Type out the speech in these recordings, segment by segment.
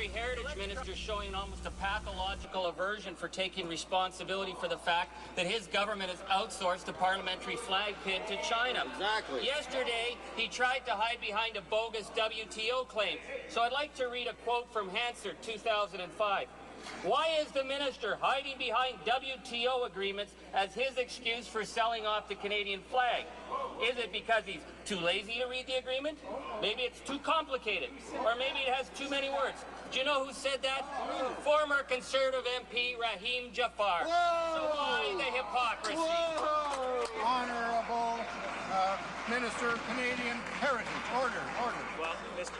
Parliamentary Heritage Minister showing almost a pathological aversion for taking responsibility for the fact that his government has outsourced the parliamentary flag pin to China. Exactly. Yesterday, he tried to hide behind a bogus WTO claim. So I'd like to read a quote from Hansard, 2005. Why is the minister hiding behind WTO agreements as his excuse for selling off the Canadian flag? Is it because he's too lazy to read the agreement? Maybe it's too complicated. Or maybe it has too many words. Do you know who said that? Former Conservative MP Rahim Jafar. Whoa! So why the hypocrisy? Whoa! Honourable Minister of Canadian Heritage. Order. Well,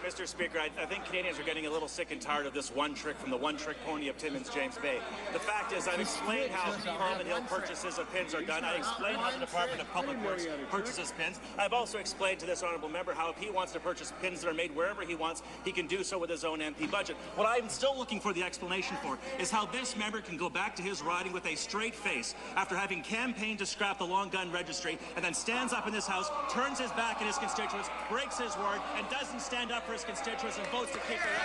Mr. Speaker, I think Canadians are getting a little sick and tired of this one trick from the one-trick pony of Timmins-James Bay. The fact is, I've explained how Parliament Hill purchases of pins are done. I explained how the Department of Public Works purchases pins. I've also explained to this honourable member how if he wants to purchase pins that are made wherever he wants, he can do so with his own MP budget. What I'm still looking for the explanation for is how this member can go back to his riding with a straight face after having campaigned to scrap the long gun registry and then stands up in this House, turns his back at his constituents, breaks his word, and doesn't stand up for his constituents and votes to keep their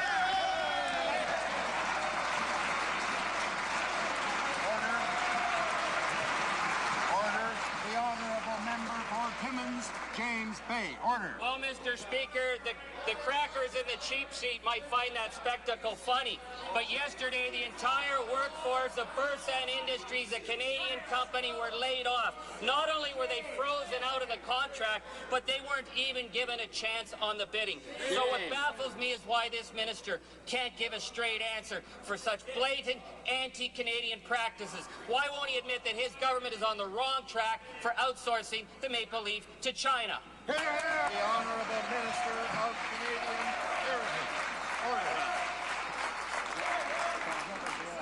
Order. The honourable member for Timmins-James Bay. Order. Well, Mr. Speaker, the crackers in the cheap seat might find that spectacle funny, but yesterday the entire workforce of Bursan Industries, a Canadian company, were laid off. Not only were they frozen out of the contract, but they weren't even given a chance on the bidding. So what baffles me is why this minister can't give a straight answer for such blatant anti-Canadian practices. Why won't he admit that his government is on the wrong track for outsourcing the maple leaf to China? The honourable Minister of Canadian Heritage. Order.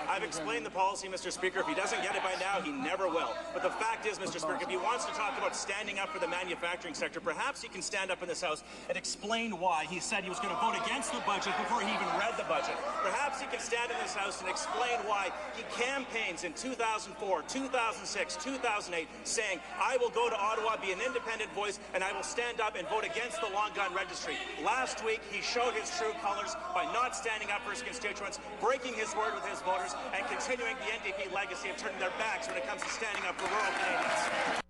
I've explained the policy, Mr. Speaker. If he doesn't get it by now, he never will. But the fact is, Mr. Speaker, if he wants to talk about standing up for the manufacturing sector, perhaps he can stand up in this House and explain why he said he was going to vote against the budget before he even read the budget. Perhaps he can stand in this House and explain why he campaigns in 2004, 2006, 2008, saying, I will go to Ottawa, be an independent voice, and I will stand up and vote against the long gun registry. Last week, he showed his true colors by not standing up for his constituents, breaking his word with his voters, and continuing the NDP legacy of turning their backs when it comes to standing up for rural Canadians.